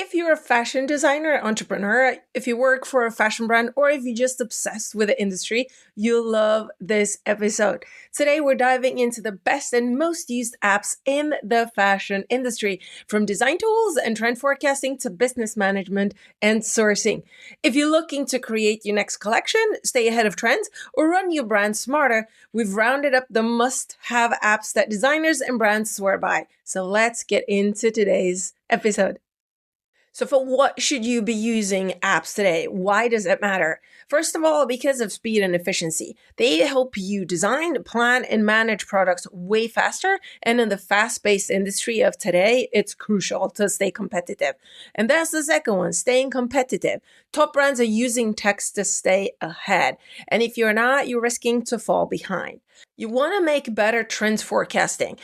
If you're a fashion designer, entrepreneur, if you work for a fashion brand, or if you're just obsessed with the industry, you'll love this episode. Today, we're diving into the best and most used apps in the fashion industry, from design tools and trend forecasting to business management and sourcing. If you're looking to create your next collection, stay ahead of trends, or run your brand smarter, we've rounded up the must-have apps that designers and brands swear by. So let's get into today's episode. So for what should you be using apps today? Why does it matter? First of all, because of speed and efficiency. They help you design, plan, and manage products way faster. And in the fast-paced industry of today, it's crucial to stay competitive. And that's the second one, staying competitive. Top brands are using tech to stay ahead. And if you're not, you're risking to fall behind. You want to make better trends forecasting.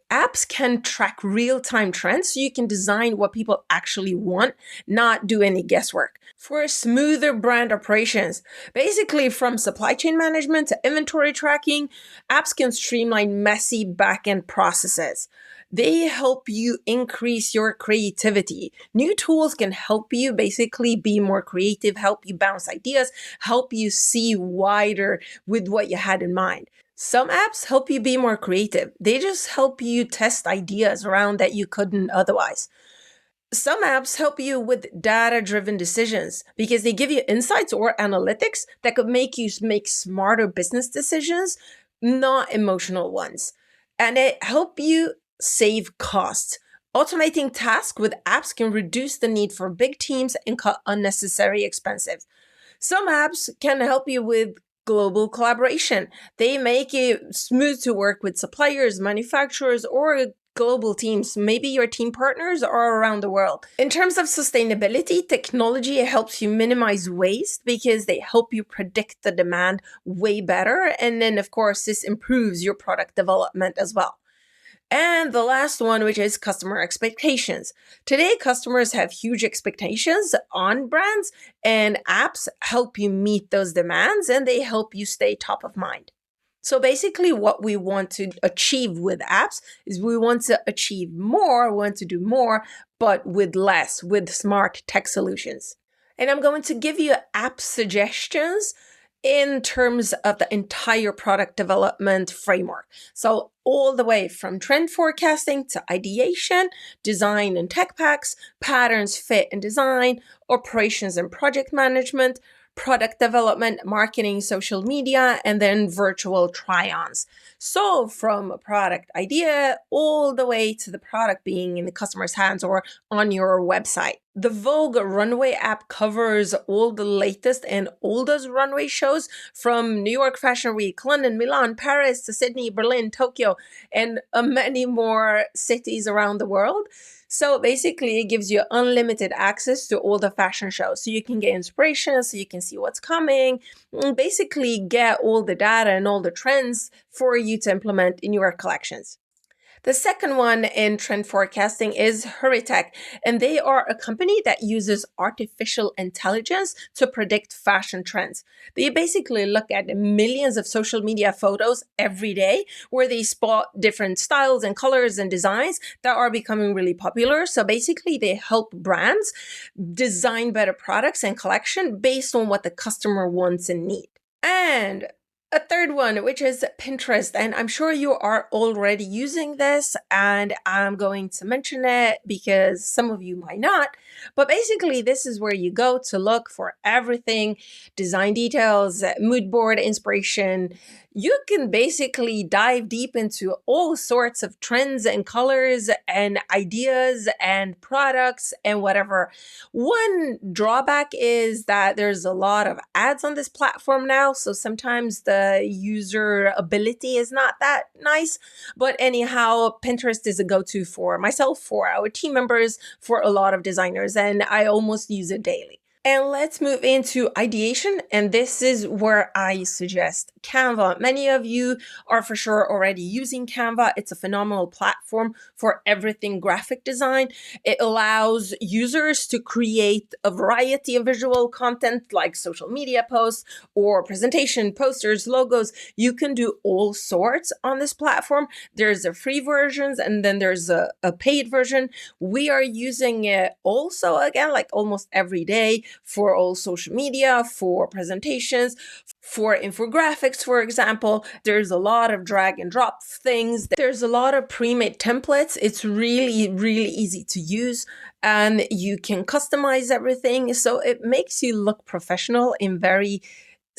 Apps can track real-time trends so you can design what people actually want, not do any guesswork. For smoother brand operations, basically from supply chain management to inventory tracking, apps can streamline messy back-end processes. They help you increase your creativity. New tools can help you basically be more creative, help you bounce ideas, help you see wider with what you had in mind. Some apps help you be more creative. They just help you test ideas around that you couldn't otherwise. Some apps help you with data-driven decisions because they give you insights or analytics that could make you make smarter business decisions, not emotional ones. And it help you save costs. Automating tasks with apps can reduce the need for big teams and cut unnecessary expenses. Some apps can help you with global collaboration. They make it smooth to work with suppliers, manufacturers, or global teams. Maybe your team partners are around the world. In terms of sustainability, technology helps you minimize waste because they help you predict the demand way better. And then, of course, this improves your product development as well. And the last one, which is customer expectations. Today, customers have huge expectations on brands, and apps help you meet those demands, and they help you stay top of mind. So basically, what we want to achieve with apps is we want to achieve more, we want to do more, but with less, with smart tech solutions. And I'm going to give you app suggestions in terms of the entire product development framework. So all the way from trend forecasting to ideation, design and tech packs, patterns, fit and design, operations and project management, product development, marketing, social media, and then virtual try-ons. So from a product idea all the way to the product being in the customer's hands or on your website. The Vogue runway app covers all the latest and oldest runway shows from New York Fashion Week, London, Milan, Paris to Sydney, Berlin, Tokyo, and many more cities around the world. So basically, it gives you unlimited access to all the fashion shows. So you can get inspiration, so you can see what's coming, and basically get all the data and all the trends for you to implement in your collections. The second one in trend forecasting is Hurrytech, and they are a company that uses artificial intelligence to predict fashion trends. They basically look at millions of social media photos every day where they spot different styles and colors and designs that are becoming really popular. So basically, they help brands design better products and collection based on what the customer wants and needs. And a third one, which is Pinterest, and I'm sure you are already using this, and I'm going to mention it because some of you might not, but basically this is where you go to look for everything, design details, mood board inspiration. You can basically dive deep into all sorts of trends and colors and ideas and products and whatever. One drawback is that there's a lot of ads on this platform now, so sometimes the user ability is not that nice. But anyhow, Pinterest is a go-to for myself, for our team members, for a lot of designers, and I almost use it daily. And let's move into ideation. And this is where I suggest Canva. Many of you are for sure already using Canva. It's a phenomenal platform for everything graphic design. It allows users to create a variety of visual content like social media posts or presentation, posters, logos. You can do all sorts on this platform. There's a free versions and then there's a paid version. We are using it also, again, like almost every day for all social media, for presentations, for infographics, for example. There's a lot of drag and drop things. There's a lot of pre-made templates. It's really, really easy to use and you can customize everything. So it makes you look professional in very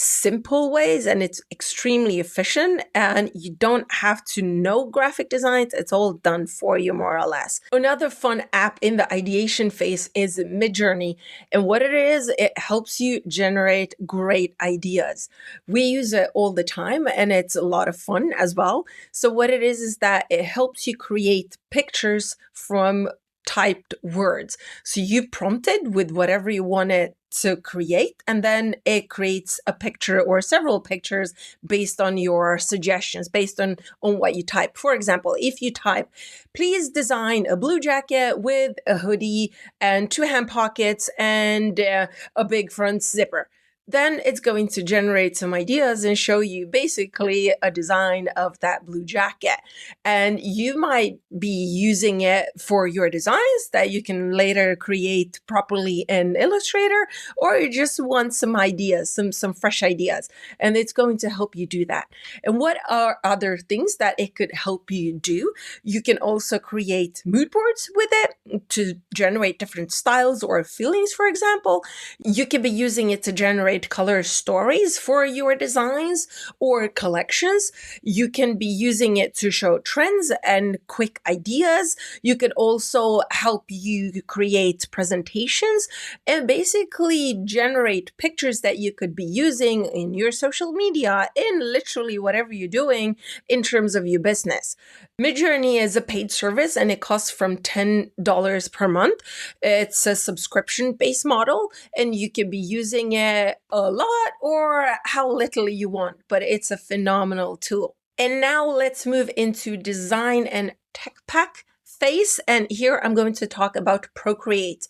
simple ways, and it's extremely efficient, and you don't have to know graphic designs. It's all done for you, more or less. Another fun app in the ideation phase is Midjourney, and what it is, it helps you generate great ideas. We use it all the time and it's a lot of fun as well. So what it is that it helps you create pictures from typed words. So you prompt it with whatever you want it to create, and then it creates a picture or several pictures based on your suggestions, based on what you type. For example, if you type, please design a blue jacket with a hoodie and two hand pockets and a big front zipper, then it's going to generate some ideas and show you basically a design of that blue jacket. And you might be using it for your designs that you can later create properly in Illustrator, or you just want some ideas, some fresh ideas, and it's going to help you do that. And what are other things that it could help you do? You can also create mood boards with it to generate different styles or feelings, for example. You can be using it to generate color stories for your designs or collections. You can be using it to show trends and quick ideas. You can also help you create presentations and basically generate pictures that you could be using in your social media, in literally whatever you're doing in terms of your business. Midjourney is a paid service and it costs from $10 per month. It's a subscription-based model, and you can be using it a lot or how little you want, but it's a phenomenal tool. And now let's move into design and tech pack phase. And here I'm going to talk about Procreate.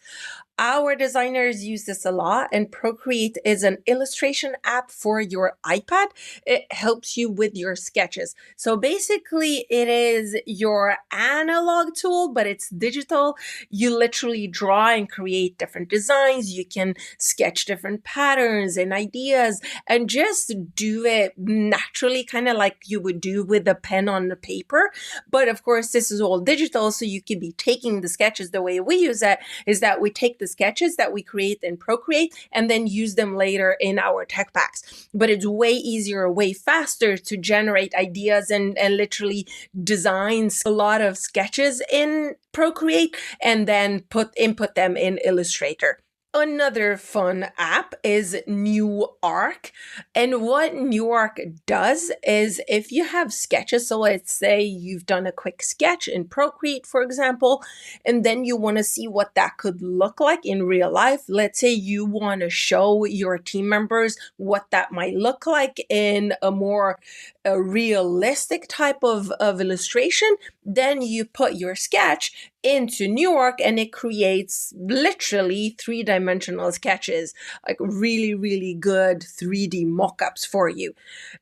Our designers use this a lot, and Procreate is an illustration app for your iPad. It helps you with your sketches. So basically it is your analog tool, but it's digital. You literally draw and create different designs. You can sketch different patterns and ideas and just do it naturally, kind of like you would do with a pen on the paper. But of course, this is all digital, so you could be taking the sketches. The way we use it is that we take the sketches that we create in Procreate and then use them later in our tech packs. But it's way easier, way faster to generate ideas and literally designs a lot of sketches in Procreate and then input them in Illustrator. Another fun app is Newark. And what Newark does is, if you have sketches, so let's say you've done a quick sketch in Procreate, for example, and then you want to see what that could look like in real life. Let's say you want to show your team members what that might look like in a more realistic type of illustration. Then you put your sketch into Newark and it creates literally three-dimensional sketches, like really, really good 3D mock-ups for you.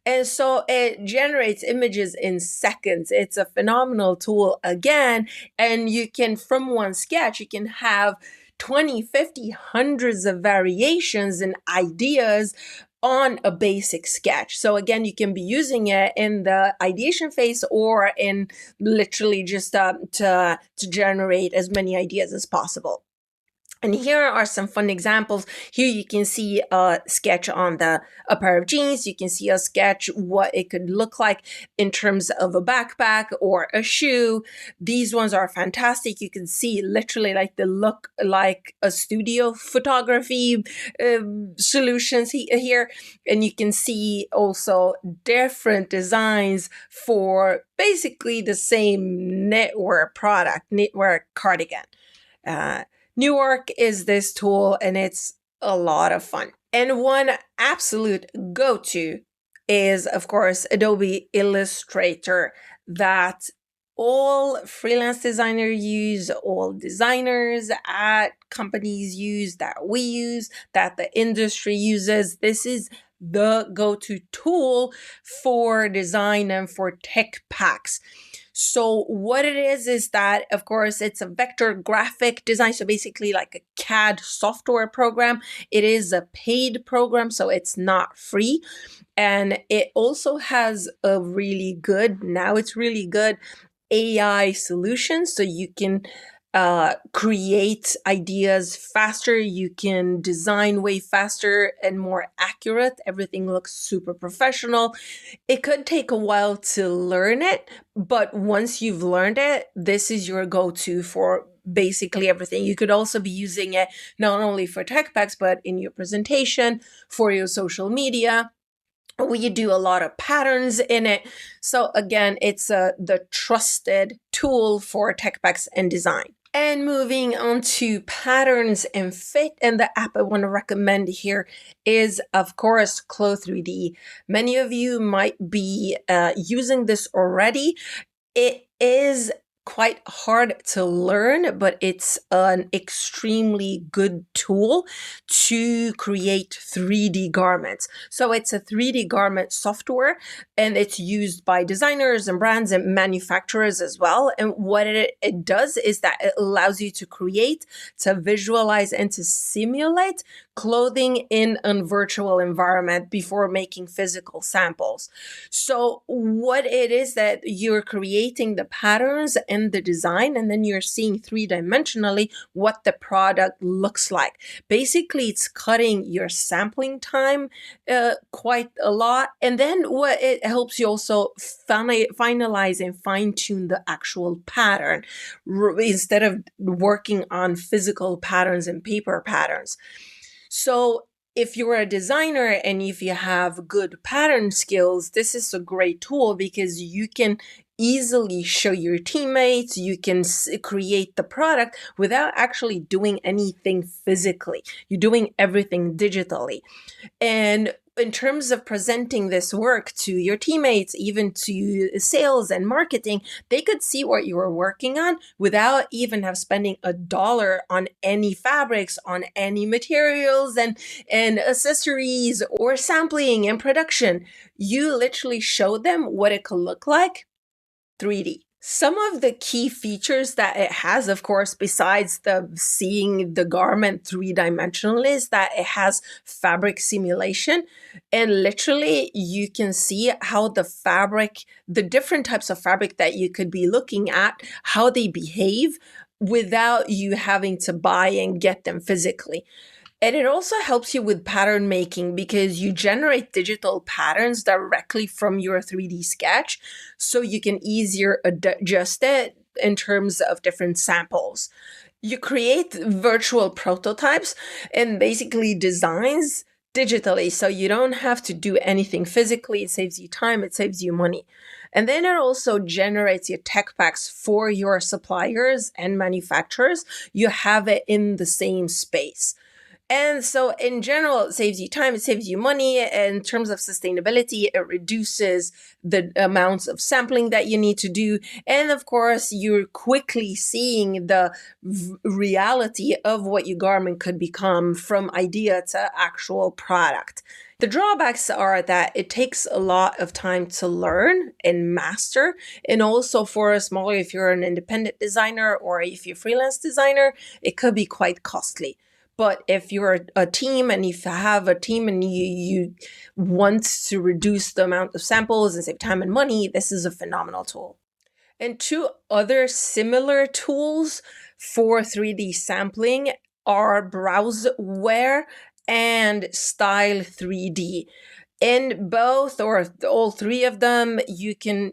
And so it generates images in seconds. It's a phenomenal tool again. And you can, from one sketch, you can have 20, 50, hundreds of variations and ideas on a basic sketch. So again, you can be using it in the ideation phase or in literally just to generate as many ideas as possible. And here are some fun examples. Here you can see a sketch on a pair of jeans. You can see a sketch what it could look like in terms of a backpack or a shoe. These ones are fantastic. You can see literally like the look like a studio photography solutions here. And you can see also different designs for basically the same knitwear product, knitwear cardigan. Newark is this tool, and it's a lot of fun. And one absolute go-to is, of course, Adobe Illustrator, that all freelance designers use, all designers at companies use, that we use, that the industry uses. This is the go-to tool for design and for tech packs. So what it is that, of course, it's a vector graphic design. So basically like a CAD software program. It is a paid program, so it's not free. And it also has a really good, now it's really good, AI solution. So you can create ideas faster, you can design way faster and more accurate. Everything looks super professional. It could take a while to learn it, but once you've learned it, this is your go-to for basically everything. You could also be using it not only for tech packs, but in your presentation, for your social media. We do a lot of patterns in it. So again, it's the trusted tool for tech packs and design. And moving on to patterns and fit, and the app I want to recommend here is, of course, Clo 3D. Many of you might be using this already. It is quite hard to learn, but it's an extremely good tool to create 3D garments. So it's a 3D garment software, and it's used by designers and brands and manufacturers as well. And what it does is that it allows you to create, to visualize, and to simulate clothing in a virtual environment before making physical samples. So what it is that you're creating the patterns and the design, and then you're seeing three-dimensionally what the product looks like. Basically, it's cutting your sampling time quite a lot. And then what it helps you also finalize and fine-tune the actual pattern instead of working on physical patterns and paper patterns. So if you're a designer and if you have good pattern skills, this is a great tool because you can easily show your teammates, you can create the product without actually doing anything physically. You're doing everything digitally. And in terms of presenting this work to your teammates, even to sales and marketing, they could see what you were working on without even have spending $1 on any fabrics, on any materials and accessories or sampling and production. You literally show them what it could look like 3D. Some of the key features that it has, of course, besides the seeing the garment three-dimensionally, is that it has fabric simulation. And literally, you can see how the fabric, the different types of fabric that you could be looking at, how they behave without you having to buy and get them physically. And it also helps you with pattern making because you generate digital patterns directly from your 3D sketch, so you can easier adjust it in terms of different samples. You create virtual prototypes and basically designs digitally, so you don't have to do anything physically. It saves you time, it saves you money. And then it also generates your tech packs for your suppliers and manufacturers. You have it in the same space. And so in general, it saves you time, it saves you money. In terms of sustainability, it reduces the amounts of sampling that you need to do. And of course, you're quickly seeing the reality of what your garment could become from idea to actual product. The drawbacks are that it takes a lot of time to learn and master. And also for a smaller, if you're an independent designer or if you're a freelance designer, it could be quite costly. But if you're a team and if you have a team and you want to reduce the amount of samples and save time and money, this is a phenomenal tool. And two other similar tools for 3D sampling are Browzwear and Style 3D. In both or all three of them, you can,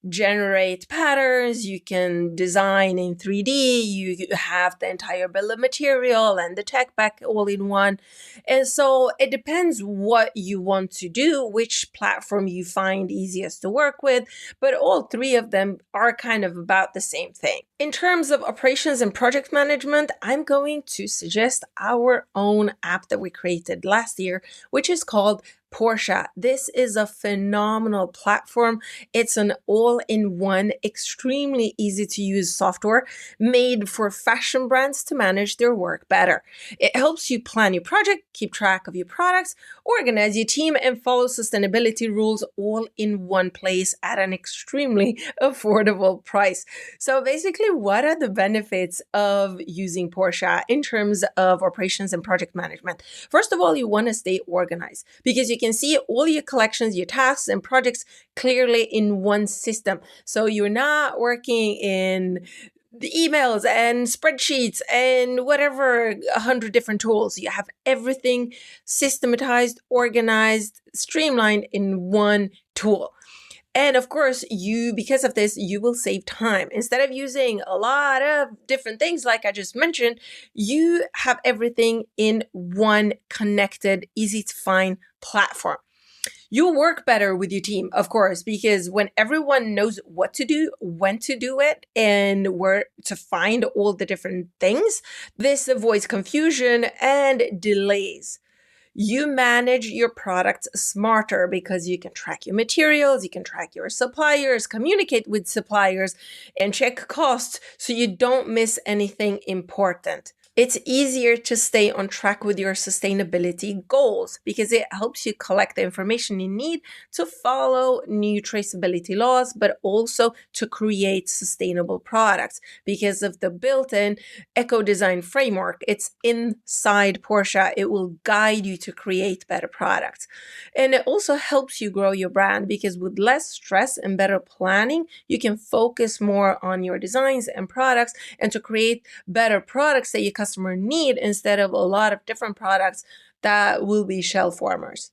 generate patterns, you can design in 3D, you have the entire bill of material and the tech back all in one. And so it depends what you want to do, which platform you find easiest to work with, but all three of them are kind of about the same thing. In terms of operations and project management, I'm going to suggest our own app that we created last year, which is called PORTIA. This is a phenomenal platform. It's an all-in-one, extremely easy to use software made for fashion brands to manage their work better. It helps you plan your project, keep track of your products, organize your team, and follow sustainability rules all in one place at an extremely affordable price. So basically, what are the benefits of using PORTIA in terms of operations and project management? First of all, you want to stay organized because you can see all your collections, your tasks, and projects clearly in one system. So you're not working in the emails and spreadsheets and whatever 100 different tools. You have everything systematized, organized, streamlined in one tool. And of course, because of this, you will save time. Instead of using a lot of different things, like I just mentioned, you have everything in one connected, easy to find platform. You'll work better with your team, of course, because when everyone knows what to do, when to do it, and where to find all the different things, this avoids confusion and delays. You manage your products smarter because you can track your materials, you can track your suppliers, communicate with suppliers, and check costs so you don't miss anything important. It's easier to stay on track with your sustainability goals because it helps you collect the information you need to follow new traceability laws, but also to create sustainable products because of the built-in eco-design framework. It's inside PORTIA. It will guide you to create better products. And it also helps you grow your brand because with less stress and better planning, you can focus more on your designs and products and to create better products that your customer need instead of a lot of different products that will be shelf warmers.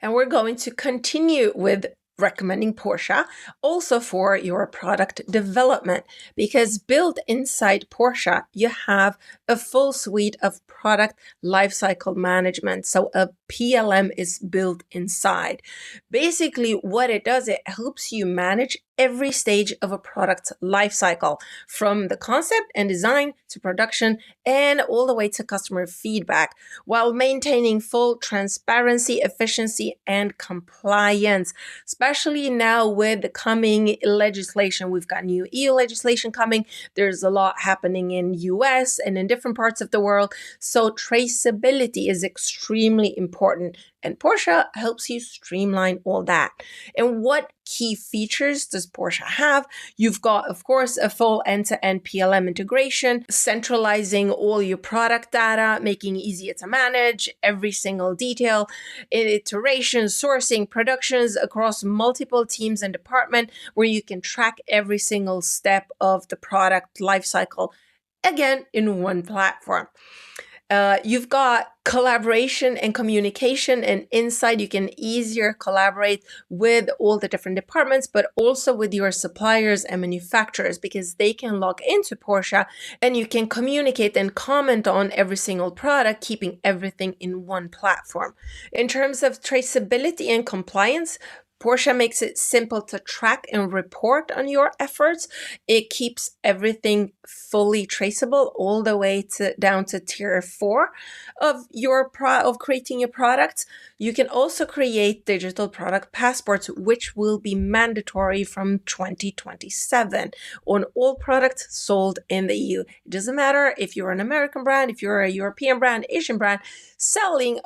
And we're going to continue with recommending PORTIA also for your product development because built inside PORTIA, you have a full suite of product lifecycle management. So a PLM is built inside. Basically, what it does, it helps you manage every stage of a product's lifecycle, from the concept and design to production and all the way to customer feedback, while maintaining full transparency, efficiency, and compliance. Especially now with the coming legislation, we've got new EU legislation coming. There's a lot happening in US and in different parts of the world. So traceability is extremely important. And PORTIA helps you streamline all that. And what key features does PORTIA have? You've got, of course, a full end-to-end PLM integration, centralizing all your product data, making it easier to manage every single detail, iterations, sourcing, productions across multiple teams and departments, where you can track every single step of the product lifecycle, again, in one platform. You've got collaboration and communication, and inside you can easier collaborate with all the different departments, but also with your suppliers and manufacturers because they can log into PORTIA and you can communicate and comment on every single product, keeping everything in one platform. In terms of traceability and compliance, PORTIA makes it simple to track and report on your efforts. It keeps everything fully traceable all the way down to tier 4 of creating your products. You can also create digital product passports, which will be mandatory from 2027 on all products sold in the EU. It doesn't matter if you're an American brand, if you're a European brand, Asian brand, selling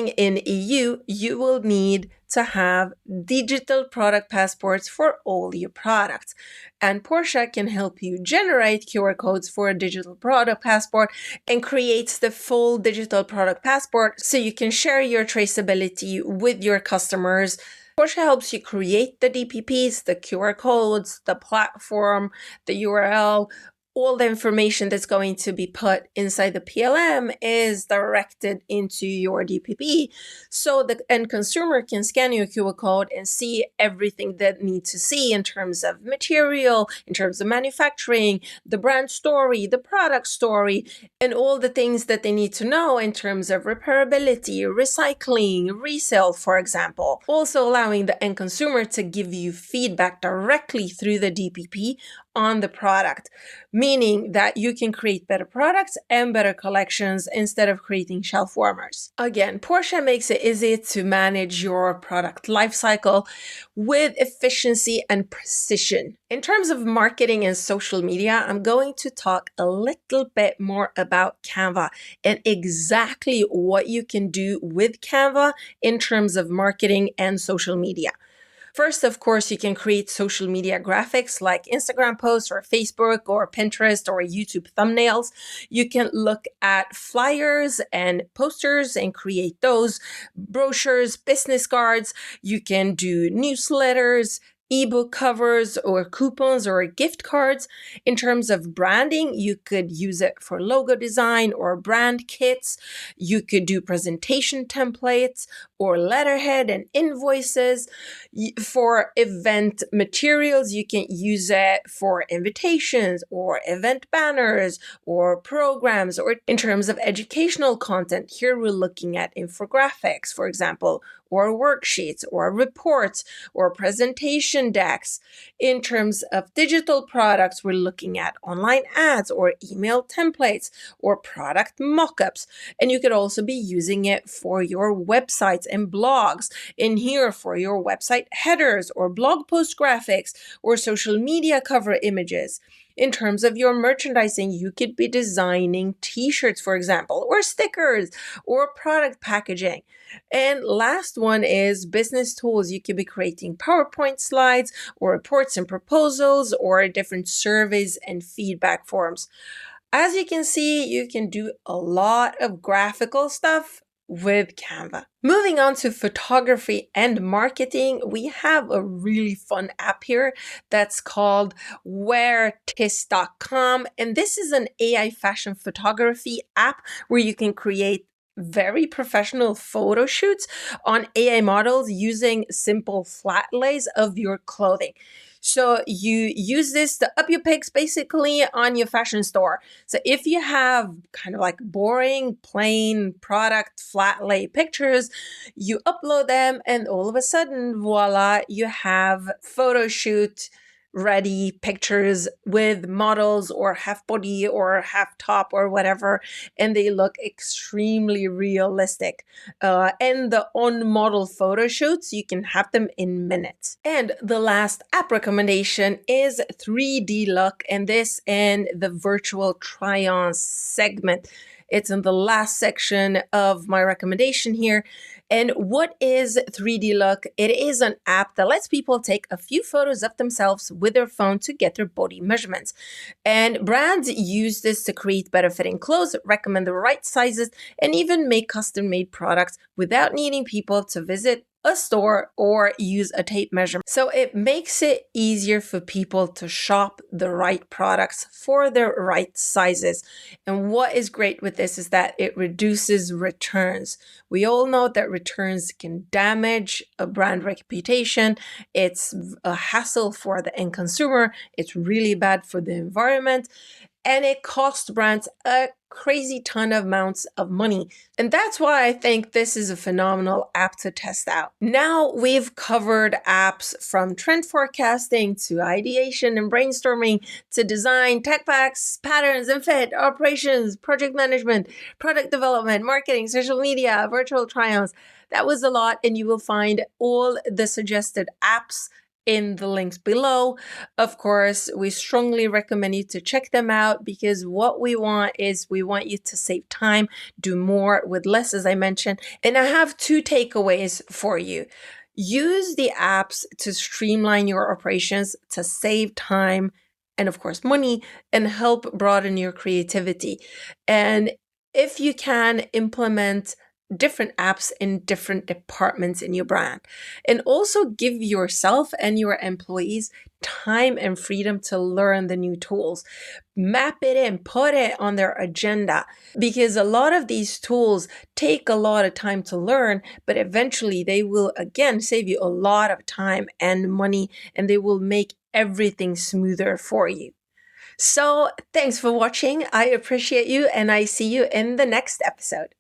in EU, you will need to have digital product passports for all your products. And PORTIA can help you generate QR codes for a digital product passport and creates the full digital product passport so you can share your traceability with your customers. PORTIA helps you create the DPPs, the QR codes, the platform, the URL, all the information that's going to be put inside the PLM is directed into your DPP, so the end consumer can scan your QR code and see everything that needs to see in terms of material, in terms of manufacturing, the brand story, the product story, and all the things that they need to know in terms of repairability, recycling, resale, for example. Also allowing the end consumer to give you feedback directly through the DPP on the product, meaning that you can create better products and better collections instead of creating shelf warmers. Again, PORTIA makes it easy to manage your product lifecycle with efficiency and precision. In terms of marketing and social media, I'm going to talk a little bit more about Canva and exactly what you can do with Canva in terms of marketing and social media. First, of course, you can create social media graphics like Instagram posts or Facebook or Pinterest or YouTube thumbnails. You can look at flyers and posters and create those, brochures, business cards. You can do newsletters, ebook covers or coupons or gift cards. In terms of branding, you could use it for logo design or brand kits. You could do presentation templates or letterhead and invoices. For event materials, you can use it for invitations or event banners or programs, or in terms of educational content. Here we're looking at infographics, for example, or worksheets or reports or presentation decks. In terms of digital products, we're looking at online ads or email templates or product mockups. And you could also be using it for your websites and blogs. In here for your website headers or blog post graphics or social media cover images. In terms of your merchandising, you could be designing t-shirts, for example, or stickers or product packaging. And last one is business tools. You could be creating PowerPoint slides or reports and proposals or different surveys and feedback forms. As you can see, you can do a lot of graphical stuff with Canva. Moving on to photography and marketing, we have a really fun app here that's called weartis.com. And this is an AI fashion photography app where you can create very professional photo shoots on AI models using simple flat lays of your clothing. So you use this to up your pics basically on your fashion store. So if you have kind of like boring, plain product flat lay pictures, you upload them and all of a sudden, voila, you have photo shoot ready pictures with models or half body or half top or whatever, and they look extremely realistic. And the on model photo shoots, you can have them in minutes. And the last app recommendation is 3D Look, and this in the virtual try-ons segment. It's in the last section of my recommendation here. And what is 3D Look? It is an app that lets people take a few photos of themselves with their phone to get their body measurements. And brands use this to create better fitting clothes, recommend the right sizes, and even make custom-made products without needing people to visit a store or use a tape measure. So it makes it easier for people to shop the right products for their right sizes. And what is great with this is that it reduces returns. We all know that returns can damage a brand reputation. It's a hassle for the end consumer. It's really bad for the environment. And it costs brands a crazy ton of amounts of money. And that's why I think this is a phenomenal app to test out. Now we've covered apps from trend forecasting to ideation and brainstorming to design, tech packs, patterns and fit, operations, project management, product development, marketing, social media, virtual try-ons. That was a lot, and you will find all the suggested apps in the links below. Of course, we strongly recommend you to check them out because what we want is we want you to save time, do more with less, as I mentioned. And I have two takeaways for you. Use the apps to streamline your operations, to save time and of course money, and help broaden your creativity. And if you can implement different apps in different departments in your brand. And also give yourself and your employees time and freedom to learn the new tools. Map it in, put it on their agenda, because a lot of these tools take a lot of time to learn, but eventually they will again save you a lot of time and money, and they will make everything smoother for you. So thanks for watching. I appreciate you, and I see you in the next episode.